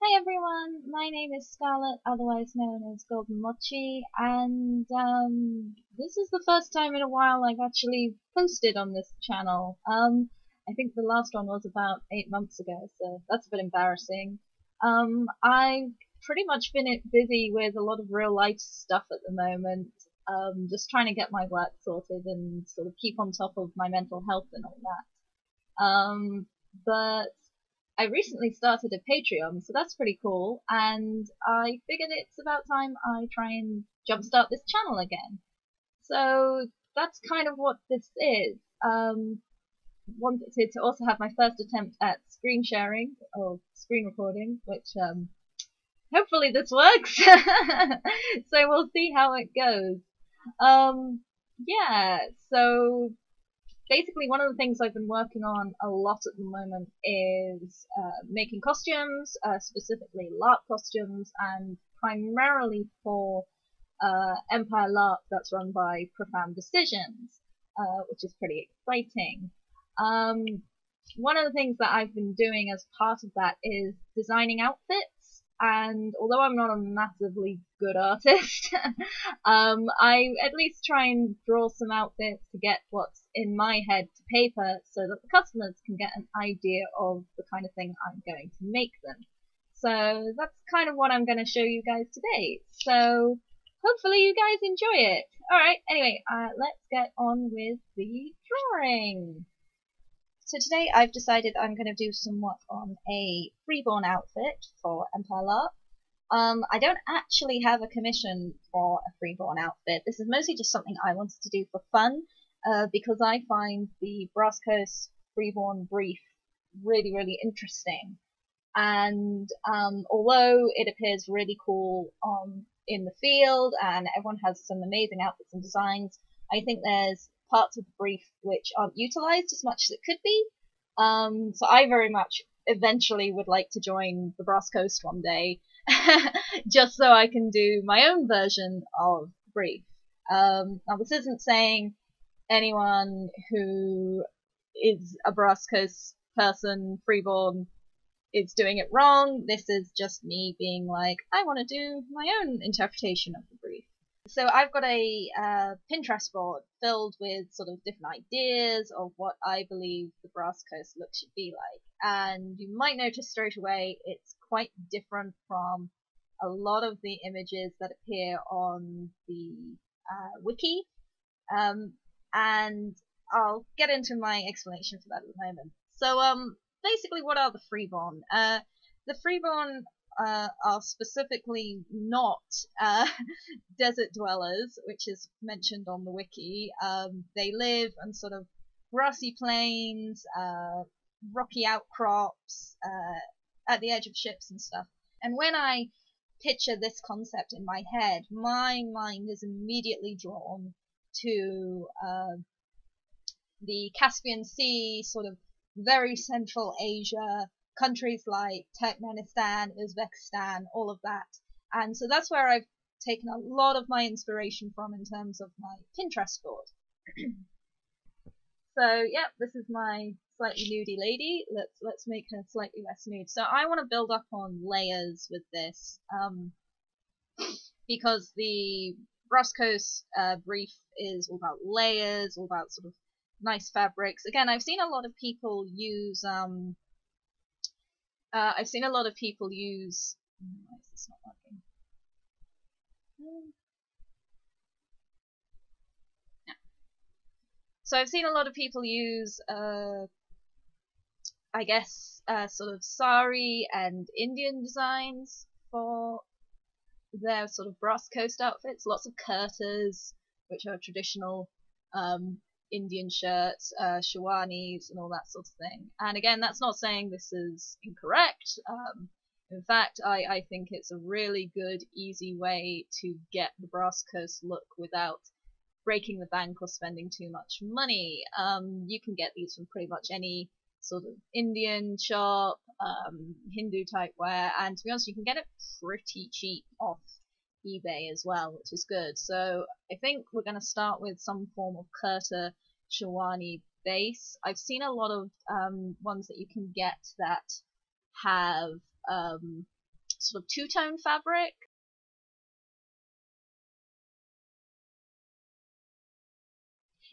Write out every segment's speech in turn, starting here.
Hey everyone, my name is Scarlett, otherwise known as GoldenMochi, and this is the first time in a while I've actually posted on this channel. I think the last one was about 8 months ago, so that's a bit embarrassing. I've pretty much been busy with a lot of real life stuff at the moment, just trying to get my work sorted and sort of keep on top of my mental health and all that. But I recently started a Patreon, so that's pretty cool, and I figured it's about time I try and jumpstart this channel again. So that's kind of what this is. Wanted to also have my first attempt at screen sharing, or screen recording, which hopefully this works, so we'll see how it goes. Yeah, so basically, one of the things I've been working on a lot at the moment is making costumes, specifically LARP costumes, and primarily for Empire Lrp that's run by Profound Decisions, which is pretty exciting. One of the things that I've been doing as part of that is designing outfits, and although I'm not a massively good artist, I at least try and draw some outfits to get what's in my head to paper so that the customers can get an idea of the kind of thing I'm going to make them. So that's kind of what I'm going to show you guys today. So hopefully you guys enjoy it. Alright, anyway, let's get on with the drawing. So today I've decided I'm going to do some work on a Freeborn outfit for Empire Lrp. I don't actually have a commission for a Freeborn outfit. This is mostly just something I wanted to do for fun, because I find the Brass Coast Freeborn brief really, really interesting. And although it appears really cool in the field and everyone has some amazing outfits and designs, I think there's parts of the brief which aren't utilized as much as it could be. So I very much eventually would like to join the Brass Coast one day, just so I can do my own version of the brief. Now this isn't saying anyone who is a Brass Coast person, Freeborn, is doing it wrong. This is just me being like, I want to do my own interpretation of the brief. So I've got a Pinterest board filled with sort of different ideas of what I believe the Brass Coast look should be like. And you might notice straight away it's quite different from a lot of the images that appear on the wiki. And I'll get into my explanation for that in a moment. So basically, what are the Freeborn? The Freeborn are specifically not desert dwellers, which is mentioned on the wiki. They live on sort of grassy plains, rocky outcrops, at the edge of ships and stuff. And when I picture this concept in my head, my mind is immediately drawn to the Caspian Sea, sort of very Central Asia, countries like Turkmenistan, Uzbekistan, all of that. And so that's where I've taken a lot of my inspiration from in terms of my Pinterest board. So yeah, this is my slightly nudie lady. Let's make her slightly less nude. So I want to build up on layers with this, because the Brass Coast brief is all about layers, all about sort of nice fabrics. Again, I've seen a lot of people use why is this not working? Yeah. So I've seen a lot of people use I guess sort of sari and Indian designs for their sort of Brass Coast outfits. Lots of kurtas, which are traditional Indian shirts, sherwanis, and all that sort of thing. And again, that's not saying this is incorrect. In fact, I think it's a really good, easy way to get the Brass Coast look without breaking the bank or spending too much money. You can get these from pretty much any sort of Indian shop, Hindu type wear, and to be honest, you can get it pretty cheap off eBay as well, which is good. So I think we're going to start with some form of kurta sherwani base. I've seen a lot of ones that you can get that have sort of two-tone fabric.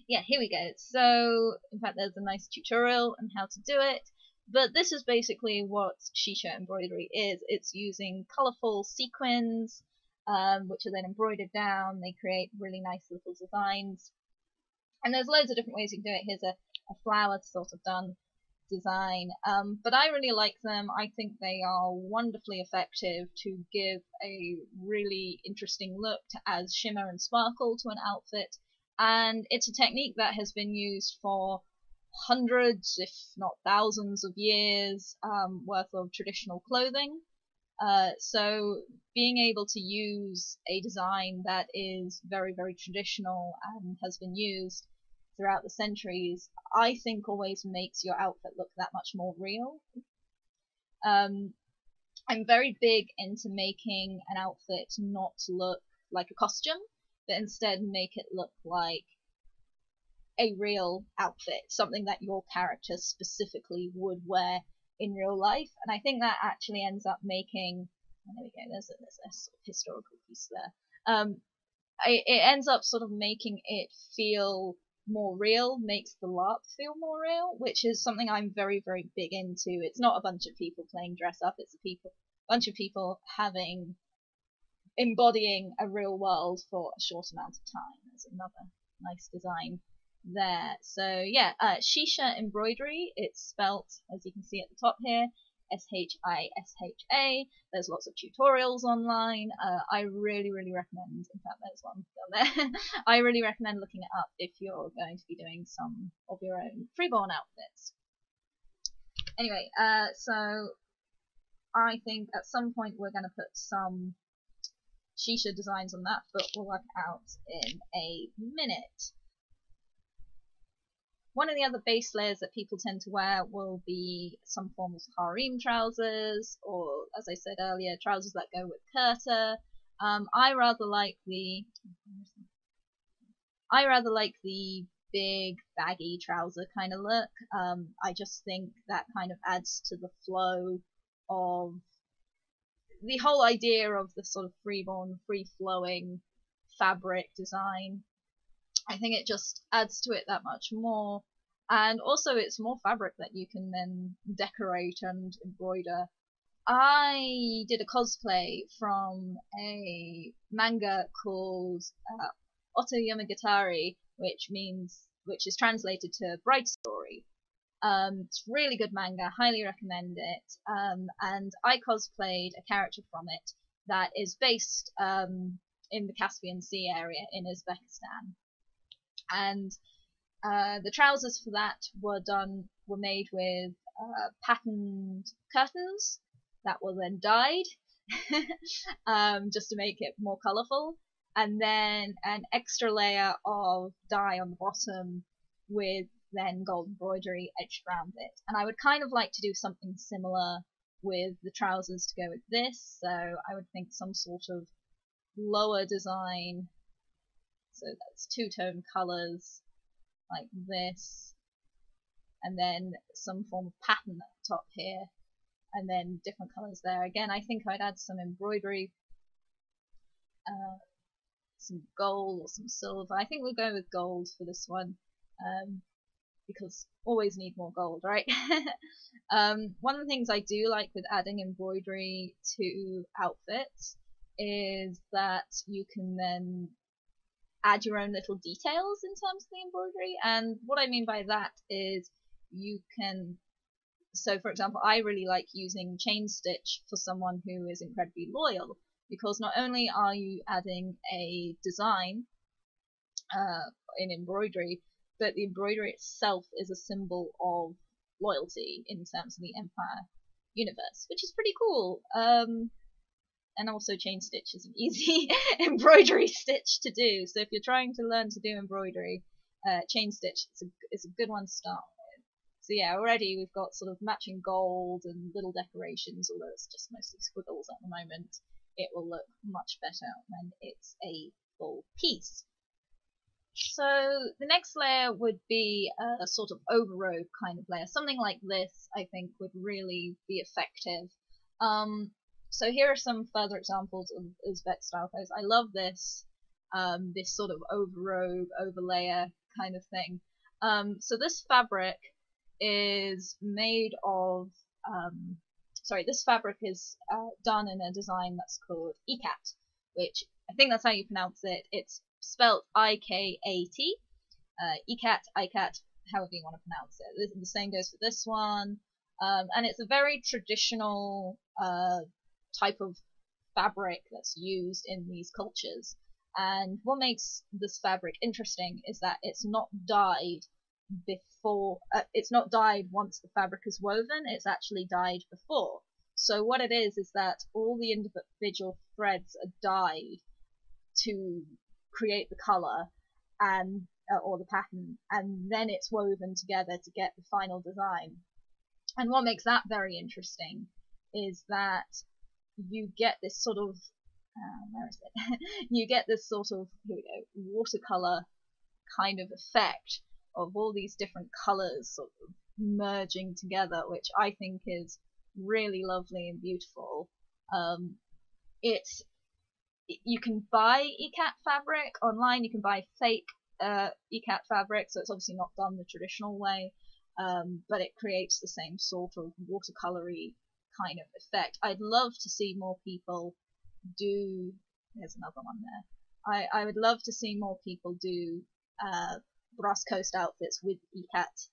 Yeah, here we go. So, in fact, there's a nice tutorial on how to do it. But this is basically what Shisha embroidery is. It's using colourful sequins, which are then embroidered down. They create really nice little designs. And there's loads of different ways you can do it. Here's a flower sort of done design. But I really like them. I think they are wonderfully effective to give a really interesting look to add shimmer and sparkle to an outfit. And it's a technique that has been used for hundreds, if not thousands of years worth of traditional clothing. So being able to use a design that is very, very traditional and has been used throughout the centuries, I think always makes your outfit look that much more real. I'm very big into making an outfit not look like a costume, but instead make it look like a real outfit, something that your character specifically would wear in real life. And I think that actually ends up making, oh, there we go, there's a sort of historical piece there. It ends up sort of making it feel more real, makes the LARP feel more real, which is something I'm very, very big into. It's not a bunch of people playing dress up, it's a bunch of people embodying a real world for a short amount of time. There's another nice design there. So yeah, Shisha embroidery, it's spelt, as you can see at the top here, S-H-I-S-H-A. There's lots of tutorials online. I really, really recommend, in fact there's one down there, I really recommend looking it up if you're going to be doing some of your own Freeborn outfits. Anyway, so I think at some point we're going to put some Shisha designs on that, but we'll work out in a minute. One of the other base layers that people tend to wear will be some form of harem trousers, or as I said earlier, trousers that go with kurta. I rather like the big baggy trouser kind of look. I just think that kind of adds to the flow of the whole idea of the sort of freeborn, free-flowing fabric design. I think it just adds to it that much more, and also it's more fabric that you can then decorate and embroider. I did a cosplay from a manga called Oto Yomogatari, which is translated to Bride Story. It's really good manga, highly recommend it. And I cosplayed a character from it that is based in the Caspian Sea area in Uzbekistan. And the trousers for that were made with patterned curtains that were then dyed just to make it more colourful, and then an extra layer of dye on the bottom with then gold embroidery edged around it. And I would kind of like to do something similar with the trousers to go with this, so I would think some sort of lower design, so that's two-tone colours like this, and then some form of pattern at the top here, and then different colours there. Again, I think I'd add some embroidery, some gold or some silver. I think we'll go with gold for this one, because always need more gold, right? One of the things I do like with adding embroidery to outfits is that you can then add your own little details in terms of the embroidery. And what I mean by that is you can, so for example, I really like using chain stitch for someone who is incredibly loyal, because not only are you adding a design in embroidery, but the embroidery itself is a symbol of loyalty in terms of the Empire universe, which is pretty cool. And also chain stitch is an easy embroidery stitch to do, so if you're trying to learn to do embroidery, chain stitch is a good one to start with. So yeah, already we've got sort of matching gold and little decorations, although it's just mostly squiggles at the moment. It will look much better when it's a full piece. So the next layer would be a sort of overrobe kind of layer. Something like this I think would really be effective. So here are some further examples of Uzbek style clothes. I love this, this sort of overrobe, overlayer kind of thing. So this fabric is made of, this fabric is done in a design that's called ikat, which I think that's how you pronounce it. It's spelled I-K-A-T, ikat, ikat, however you want to pronounce it. The same goes for this one, and it's a very traditional type of fabric that's used in these cultures. And what makes this fabric interesting is that it's not dyed before, it's not dyed once the fabric is woven, it's actually dyed before. So what it is that all the individual threads are dyed to create the color and or the pattern, and then it's woven together to get the final design. And what makes that very interesting is that you get this sort of where is it? You get this sort of, here we go, watercolor kind of effect of all these different colors sort of merging together, which I think is really lovely and beautiful. You can buy ikat fabric online. You can buy fake ikat fabric, so it's obviously not done the traditional way, but it creates the same sort of watercolory kind of effect. I'd love to see more people do. There's another one there. I would love to see more people do brass coast outfits with ikat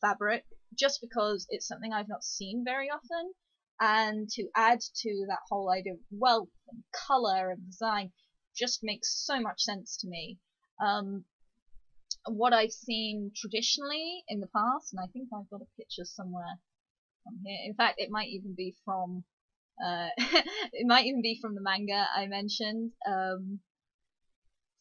fabric, just because it's something I've not seen very often, and to add to that whole idea of wealth and color and design just makes so much sense to me. What I've seen traditionally in the past, and I think I've got a picture somewhere on here. In fact, it might even be from it might even be from the manga I mentioned.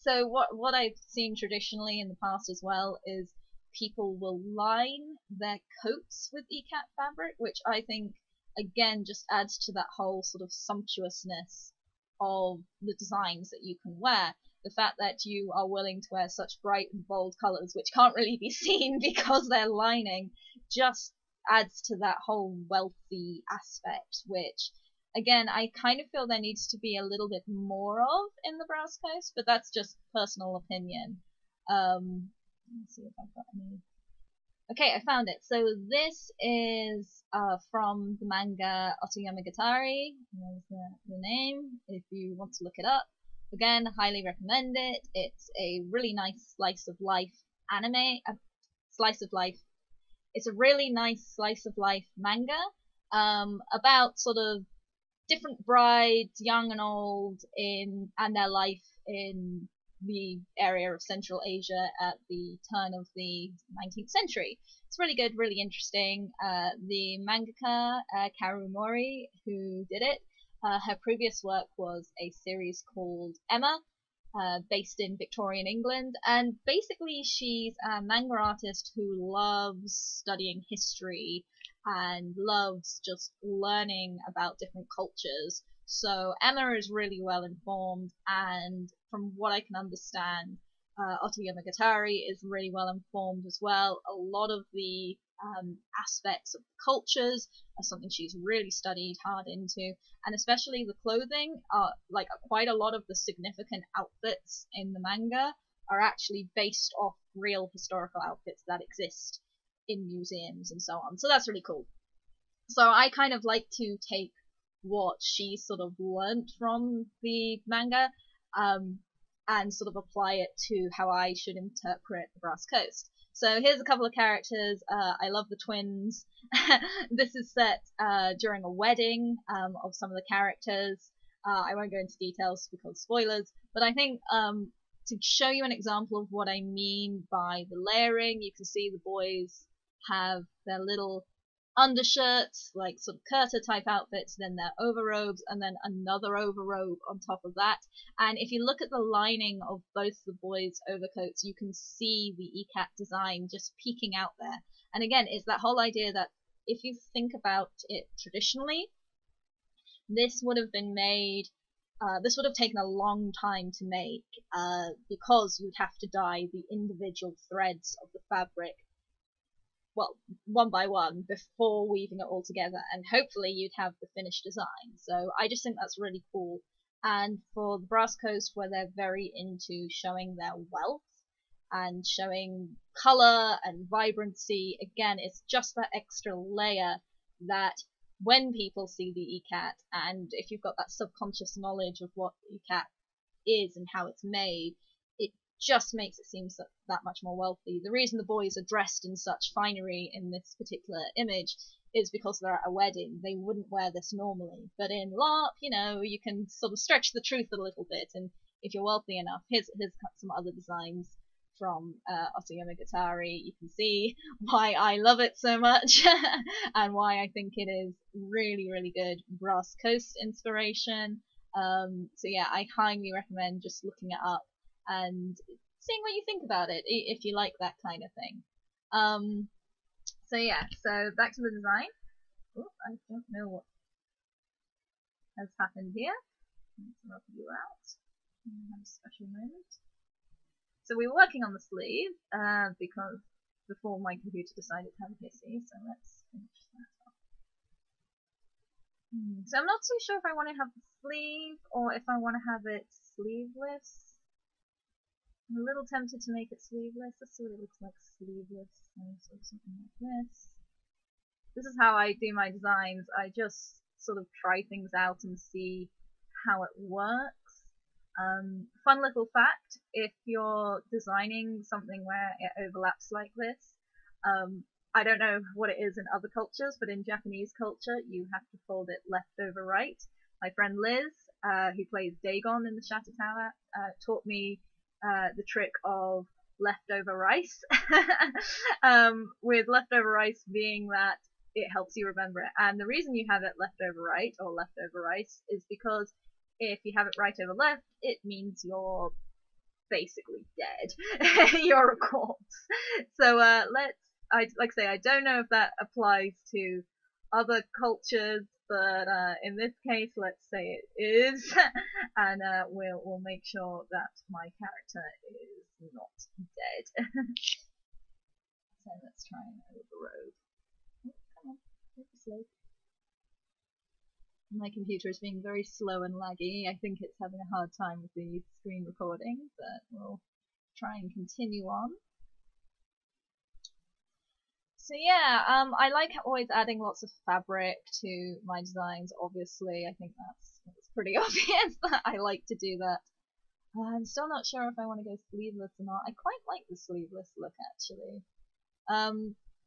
So what I've seen traditionally in the past as well is people will line their coats with ikat fabric, which I think again just adds to that whole sort of sumptuousness of the designs that you can wear. The fact that you are willing to wear such bright and bold colors, which can't really be seen because they're lining, just adds to that whole wealthy aspect, which again I kind of feel there needs to be a little bit more of in the Brass Coast, but that's just personal opinion. Let's see if I've got any. Okay, I found it. So this is from the manga Otoyomogatari. There's the name if you want to look it up. Again, highly recommend it. It's a really nice slice of life anime. Slice of life. It's a really nice slice of life manga about sort of different brides, young and old, and their life in the area of Central Asia at the turn of the 19th century. It's really good, really interesting. The mangaka Karumori, who did it, her previous work was a series called Emma, based in Victorian England, and basically she's a manga artist who loves studying history and loves just learning about different cultures. So Emma is really well informed, and from what I can understand, Otoyomogatari is really well informed as well. A lot of the aspects of the cultures are something she's really studied hard into, and especially the clothing. Like quite a lot of the significant outfits in the manga are actually based off real historical outfits that exist in museums and so on. So that's really cool. So I kind of like to take what she sort of learnt from the manga and sort of apply it to how I should interpret the Brass Coast. So here's a couple of characters. I love the twins. This is set during a wedding of some of the characters. I won't go into details because spoilers, but I think to show you an example of what I mean by the layering, you can see the boys have their little undershirts, like sort of kurta type outfits, then their overrobes, and then another overrobe on top of that. And if you look at the lining of both the boys' overcoats, you can see the ikat design just peeking out there. And again, it's that whole idea that if you think about it traditionally, this would have been made, this would have taken a long time to make, because you'd have to dye the individual threads of the fabric well, one by one before weaving it all together, and hopefully you'd have the finished design. So I just think that's really cool. And for the Brass Coast, where they're very into showing their wealth and showing color and vibrancy, again, it's just that extra layer that when people see the ECAT, and if you've got that subconscious knowledge of what ECAT is and how it's made, it just makes it seem that much more wealthy. The reason the boys are dressed in such finery in this particular image is because they're at a wedding. They wouldn't wear this normally. But in LARP, you know, you can sort of stretch the truth a little bit, and if you're wealthy enough, here's some other designs from Otto Yamagatari. You can see why I love it so much and why I think it is really, really good Brass Coast inspiration. So yeah, I highly recommend just looking it up and seeing what you think about it, if you like that kind of thing. So yeah, so back to the design. Oh, I don't know what has happened here. Let's rub you out. Have a special moment. So we were working on the sleeve, because before my computer decided to have a hissy, so let's finish that off. So I'm not too sure if I want to have the sleeve or if I want to have it sleeveless. I'm a little tempted to make it sleeveless. Let's see what it looks like sleeveless. So something like this. This is how I do my designs. I just sort of try things out and see how it works. Fun little fact, if you're designing something where it overlaps like this, I don't know what it is in other cultures, but in Japanese culture, you have to fold it left over right. My friend Liz, who plays Dagon in the Shatter Tower, taught me the trick of leftover rice, with leftover rice being that it helps you remember it. And the reason you have it left over right, or leftover rice, is because if you have it right over left, it means you're basically dead. You're a corpse. So like I say, I don't know if that applies to other cultures, but in this case, let's say it is, and we'll make sure that my character is not dead. So let's try and overrode. Oh, come on, take it slow. My computer is being very slow and laggy. I think it's having a hard time with the screen recording, but we'll try and continue on. So yeah, I like always adding lots of fabric to my designs, obviously. I think that's pretty obvious that I like to do that. I'm still not sure if I want to go sleeveless or not. I quite like the sleeveless look, actually.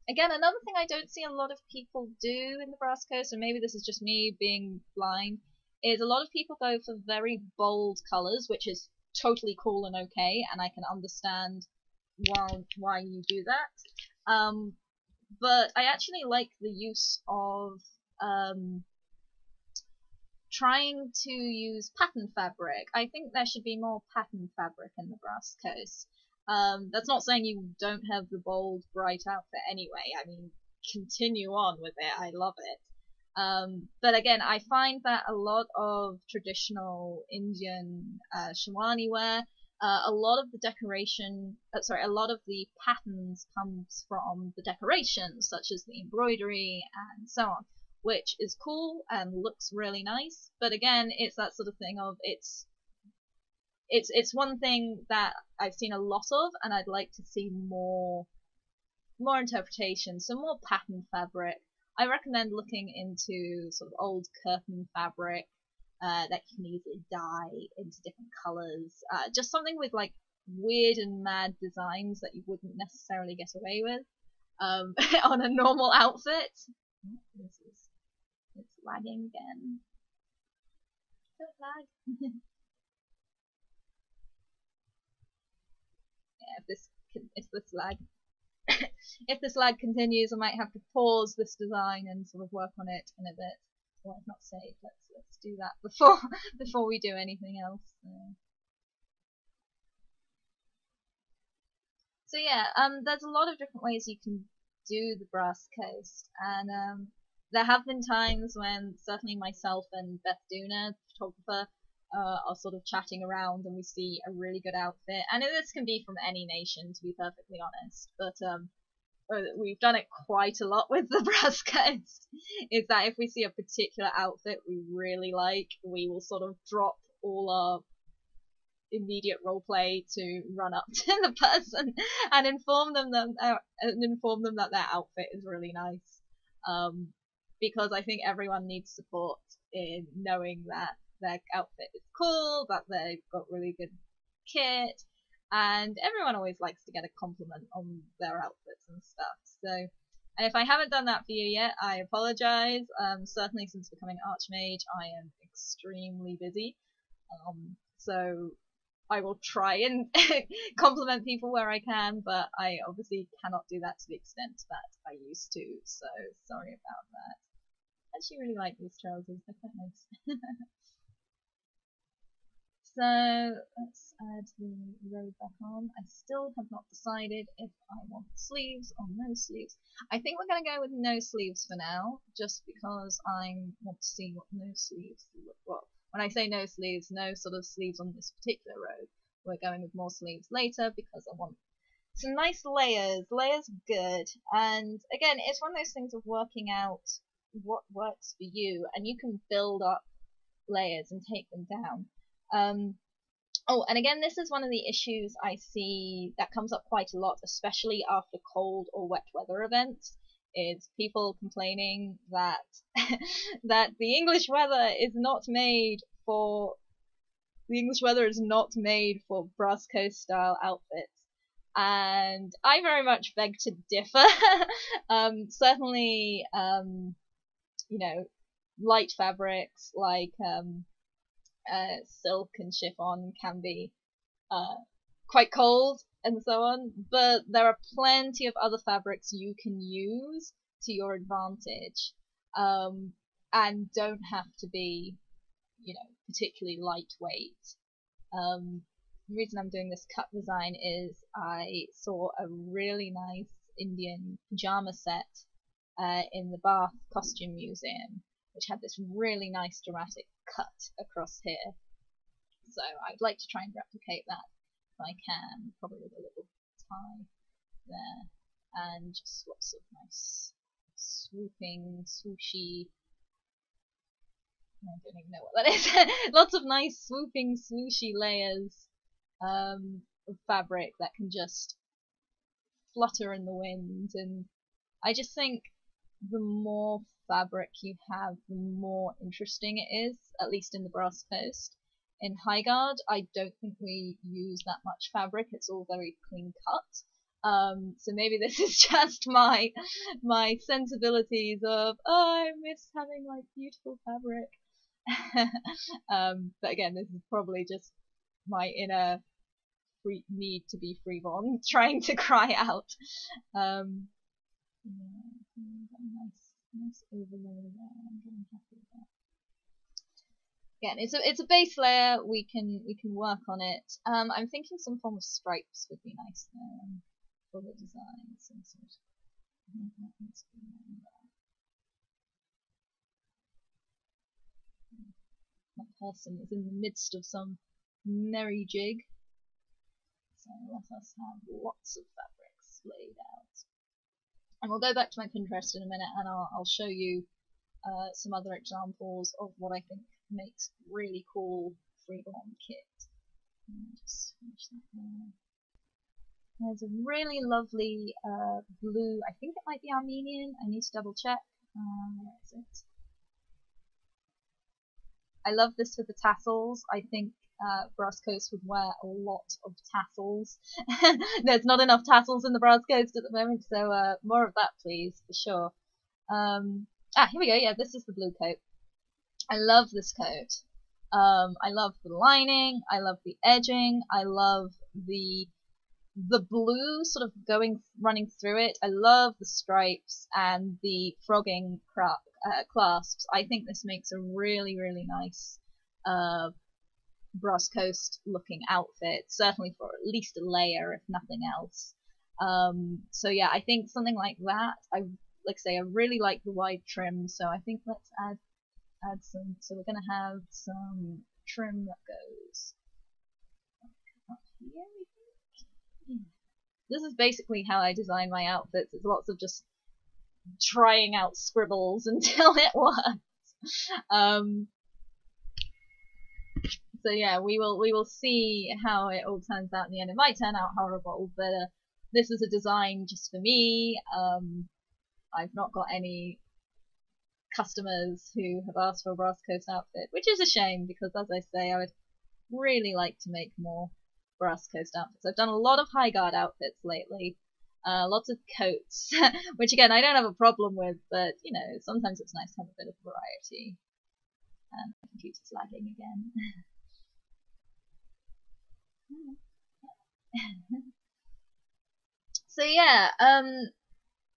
Again, another thing I don't see a lot of people do in the Brass Coast, and maybe this is just me being blind, is a lot of people go for very bold colours, which is totally cool and okay, and I can understand why you do that. But I actually like the use of trying to use pattern fabric. I think there should be more pattern fabric in the Brass Coast. That's not saying you don't have the bold, bright outfit anyway. I mean, continue on with it. I love it. But again, I find that a lot of traditional Indian sherwani wear, a lot of the decoration, a lot of the patterns comes from the decorations, such as the embroidery and so on, which is cool and looks really nice. But again, it's that sort of thing of it's one thing that I've seen a lot of, and I'd like to see more interpretation, so more pattern fabric. I recommend looking into sort of old curtain fabric that you can easily dye into different colours. Just something with like weird and mad designs that you wouldn't necessarily get away with on a normal outfit. It's lagging again. Don't lag. If this lag continues, I might have to pause this design and sort of work on it in a bit. Well, it's not safe. Let's do that before we do anything else. So yeah, there's a lot of different ways you can do the Brass Coast, and there have been times when certainly myself and Beth Duna, the photographer, are sort of chatting around and we see a really good outfit, and this can be from any nation, to be perfectly honest, but we've done it quite a lot with the brass coast, is that if we see a particular outfit we really like, we will sort of drop all our immediate roleplay to run up to the person and inform them that their outfit is really nice. Because I think everyone needs support in knowing that their outfit is cool, that they've got really good kit, and everyone always likes to get a compliment on their outfits and stuff. So, and if I haven't done that for you yet, I apologize. Certainly since becoming Archmage, I am extremely busy. So I will try and compliment people where I can, but I obviously cannot do that to the extent that I used to, so sorry about that. I actually really like these trousers, they're quite nice. So let's add the robe back on. I still have not decided if I want sleeves or no sleeves. I think we're going to go with no sleeves for now, just because I want to see what no sleeves look like. When I say no sleeves, no sort of sleeves on this particular robe. We're going with more sleeves later because I want some nice layers. Layers are good. And again, it's one of those things of working out what works for you, and you can build up layers and take them down. Oh, and again, this is one of the issues I see that comes up quite a lot, especially after cold or wet weather events, is people complaining that that the English weather is not made for Brass Coast style outfits, and I very much beg to differ. Certainly, you know, light fabrics like silk and chiffon can be quite cold and so on, but there are plenty of other fabrics you can use to your advantage, and don't have to be, you know, particularly lightweight. The reason I'm doing this cut design is I saw a really nice Indian pajama set in the Bath Costume Museum, which had this really nice dramatic cut across here. So I'd like to try and replicate that if I can, probably with a little tie there, and just lots of nice swooping, swooshy, I don't even know what that is, lots of nice swooping, swooshy layers of fabric that can just flutter in the wind. And I just think the more fabric you have, the more interesting it is, at least in the Brass Coast. In Highguard, I don't think we use that much fabric, it's all very clean cut. So maybe this is just my sensibilities of, oh, I miss having like beautiful fabric. But again, this is probably just my inner need to be Freeborn trying to cry out. Yeah, nice overlay there. I'm really happy with that. Again, it's a base layer. We can work on it. I'm thinking some form of stripes would be nice there for the design. Some sort. My person is in the midst of some merry jig, so let us have lots of fabrics laid out. And we'll go back to my Pinterest in a minute, and I'll show you some other examples of what I think makes really cool Freeborn kit. Just finish that there. There's a really lovely blue, I think it might be Armenian, I need to double check. Where is it? I love this for the tassels. I think Brass Coast would wear a lot of tassels. There's not enough tassels in the Brass Coast at the moment, so more of that please, for sure. Here we go, yeah, this is the blue coat. I love this coat. I love the lining, I love the edging, I love the blue sort of running through it. I love the stripes and the frogging clasps. I think this makes a really, really nice Brass Coast looking outfit, certainly for at least a layer, if nothing else. So yeah, I think something like that. Like I say, I really like the wide trim, so I think let's add some. So we're gonna have some trim that goes up here, we think. Yeah. this is basically how I design my outfits. It's lots of just trying out scribbles until it works. So yeah, we will see how it all turns out in the end. It might turn out horrible, but this is a design just for me. I've not got any customers who have asked for a Brass Coast outfit, which is a shame because, as I say, I would really like to make more Brass Coast outfits. I've done a lot of High Guard outfits lately, lots of coats, which again I don't have a problem with, but you know, sometimes it's nice to have a bit of variety. And my computer's lagging again. So yeah,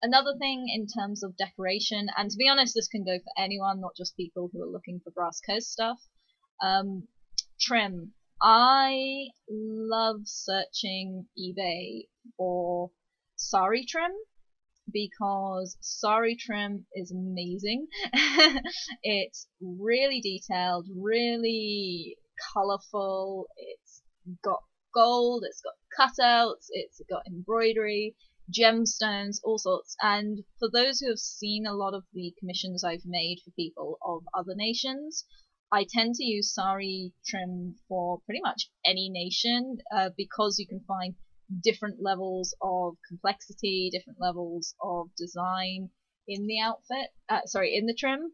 another thing in terms of decoration, and to be honest, this can go for anyone, not just people who are looking for Brass Coast stuff. Trim. I love searching eBay for sari trim because sari trim is amazing. It's really detailed, really colourful. It's got gold, it's got cutouts, it's got embroidery, gemstones, all sorts. And for those who have seen a lot of the commissions I've made for people of other nations, I tend to use sari trim for pretty much any nation because you can find different levels of complexity, different levels of design in the outfit, in the trim.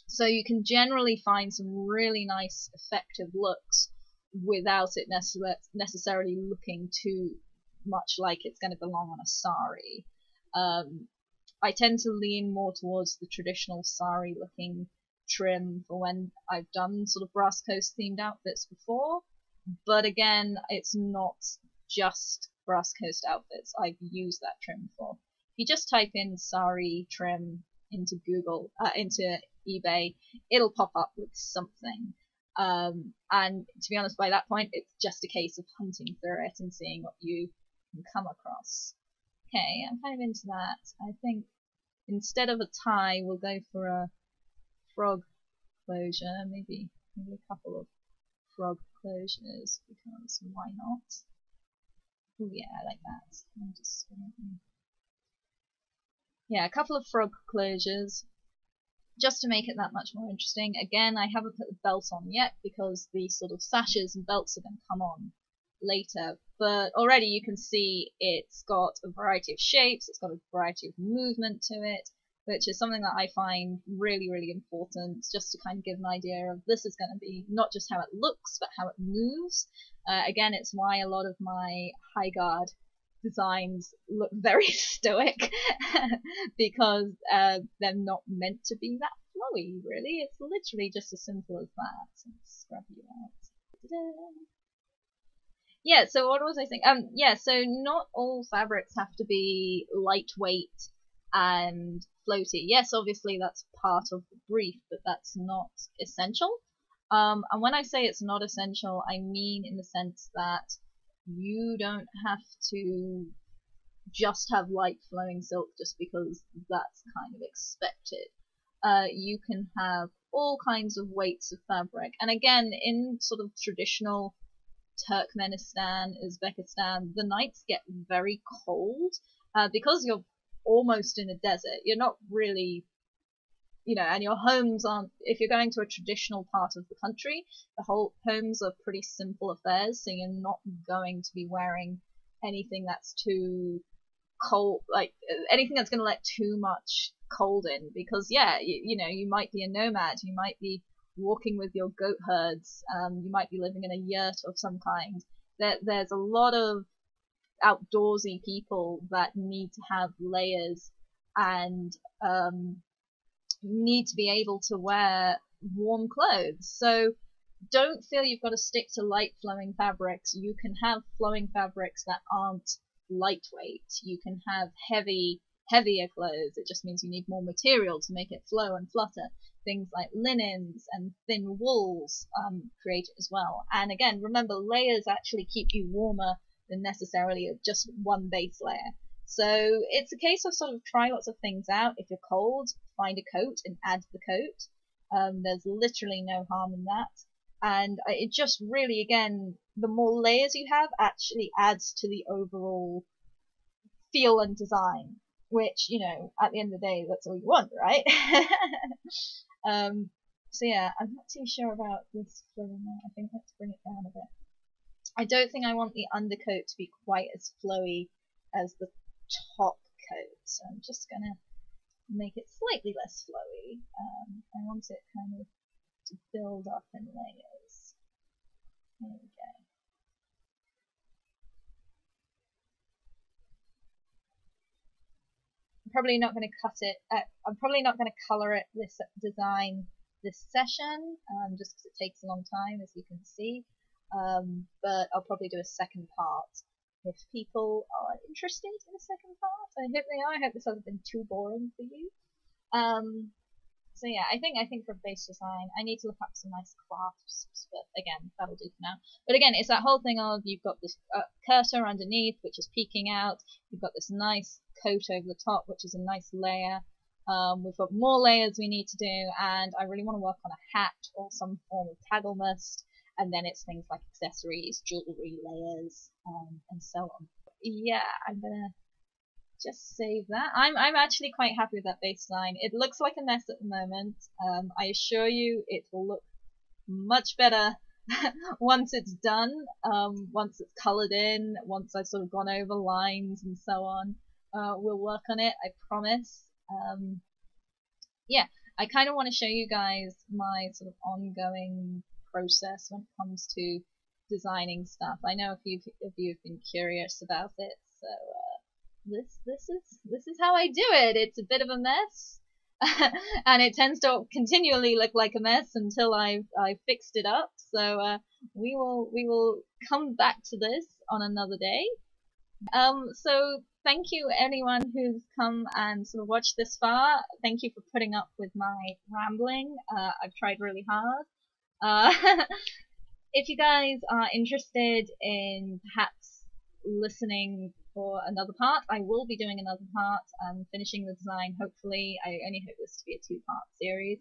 So you can generally find some really nice effective looks without it necessarily looking too much like it's going to belong on a sari. I tend to lean more towards the traditional sari looking trim for when I've done sort of Brass Coast themed outfits before, but again, it's not just Brass Coast outfits I've used that trim for. If you just type in sari trim into Google, into eBay, it'll pop up with something. And to be honest, by that point, it's just a case of hunting through it and seeing what you can come across. Okay, I'm kind of into that. I think instead of a tie, we'll go for a frog closure, maybe a couple of frog closures, because why not? Oh yeah, I like that. I'm just yeah, a couple of frog closures, just to make it that much more interesting. Again, I haven't put the belt on yet because the sort of sashes and belts are going to come on later, but already you can see it's got a variety of shapes, it's got a variety of movement to it, which is something that I find really, really important, just to kind of give an idea of this is going to be not just how it looks, but how it moves. Again, it's why a lot of my High Guard designs look very stoic, because they're not meant to be that flowy, really. It's literally just as simple as that. Let's scrub you out. Yeah, so what was I saying? Yeah, so not all fabrics have to be lightweight and floaty. Yes, obviously that's part of the brief, but that's not essential. And when I say it's not essential, I mean in the sense that you don't have to just have light flowing silk just because that's kind of expected. You can have all kinds of weights of fabric. And again, in sort of traditional Turkmenistan, Uzbekistan, the nights get very cold because you're almost in a desert. You're not really, you know, and your homes aren't, if you're going to a traditional part of the country, the whole homes are pretty simple affairs, so you're not going to be wearing anything that's too cold, like anything that's going to let too much cold in, because yeah, you know, you might be a nomad, you might be walking with your goat herds, you might be living in a yurt of some kind. There's a lot of outdoorsy people that need to have layers and need to be able to wear warm clothes. So don't feel you've got to stick to light flowing fabrics. You can have flowing fabrics that aren't lightweight. You can have heavier clothes. It just means you need more material to make it flow and flutter. Things like linens and thin wools create it as well. And again, remember, layers actually keep you warmer than necessarily just one base layer. So it's a case of sort of try lots of things out. If you're cold, find a coat and add the coat. There's literally no harm in that. And it just really, again, the more layers you have actually adds to the overall feel and design, which, you know, at the end of the day, that's all you want, right? So yeah, I'm not too sure about this flowing now. I think let's bring it down a bit. I don't think I want the undercoat to be quite as flowy as the top coat, so I'm just gonna make it slightly less flowy. I want it kind of to build up in layers. There we go. I'm probably not going to cut it. I'm probably not going to color it this design this session, just because it takes a long time, as you can see. But I'll probably do a second part if people are interested in a second part. I hope they are. I hope this hasn't been too boring for you. So yeah, I think for base design, I need to look up some nice clasps, but again, that'll do for now. But again, it's that whole thing of you've got this cursor underneath, which is peeking out. You've got this nice coat over the top, which is a nice layer. We've got more layers we need to do, and I really want to work on a hat or some form of tagglemist, and then it's things like accessories, jewelry layers, and so on. Yeah, I'm gonna just save that. I'm actually quite happy with that baseline. It looks like a mess at the moment. I assure you it will look much better once it's done, once it's coloured in, once I've sort of gone over lines and so on. We'll work on it, I promise. Yeah, I kind of want to show you guys my sort of ongoing process when it comes to designing stuff. I know a few of you have been curious about it, so this is how I do it. It's a bit of a mess, and it tends to continually look like a mess until I've fixed it up. So we will come back to this on another day. So thank you anyone who's come and sort of watched this far. Thank you for putting up with my rambling. I've tried really hard. If you guys are interested in perhaps listening for another part, I will be doing another part and finishing the design, hopefully. I only hope this to be a 2-part series.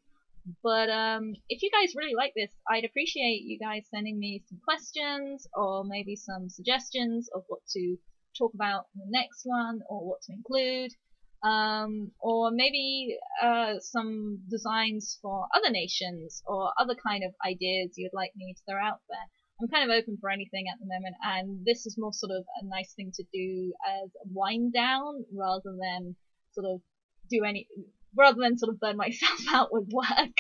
But if you guys really like this, I'd appreciate you guys sending me some questions or maybe some suggestions of what to talk about in the next one or what to include. Or maybe some designs for other nations or other kind of ideas you'd like me to throw out there. I'm kind of open for anything at the moment, and this is more sort of a nice thing to do as a wind down rather than sort of burn myself out with work.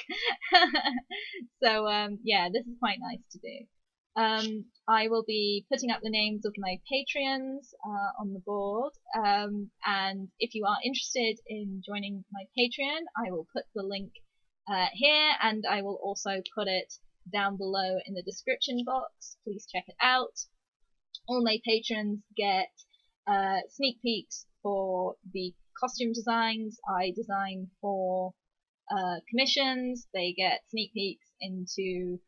So yeah, this is quite nice to do. I will be putting up the names of my Patreons on the board, and if you are interested in joining my Patreon, I will put the link here, and I will also put it down below in the description box. Please check it out. All my patrons get sneak peeks for the costume designs I design for commissions. They get sneak peeks into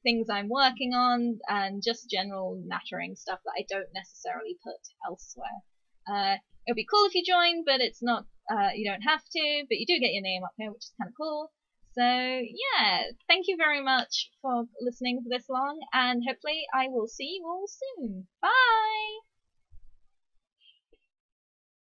things I'm working on, and just general nattering stuff that I don't necessarily put elsewhere. It would be cool if you join, but it's not, you don't have to, but you do get your name up here, which is kind of cool. So yeah, thank you very much for listening for this long, and hopefully I will see you all soon. Bye!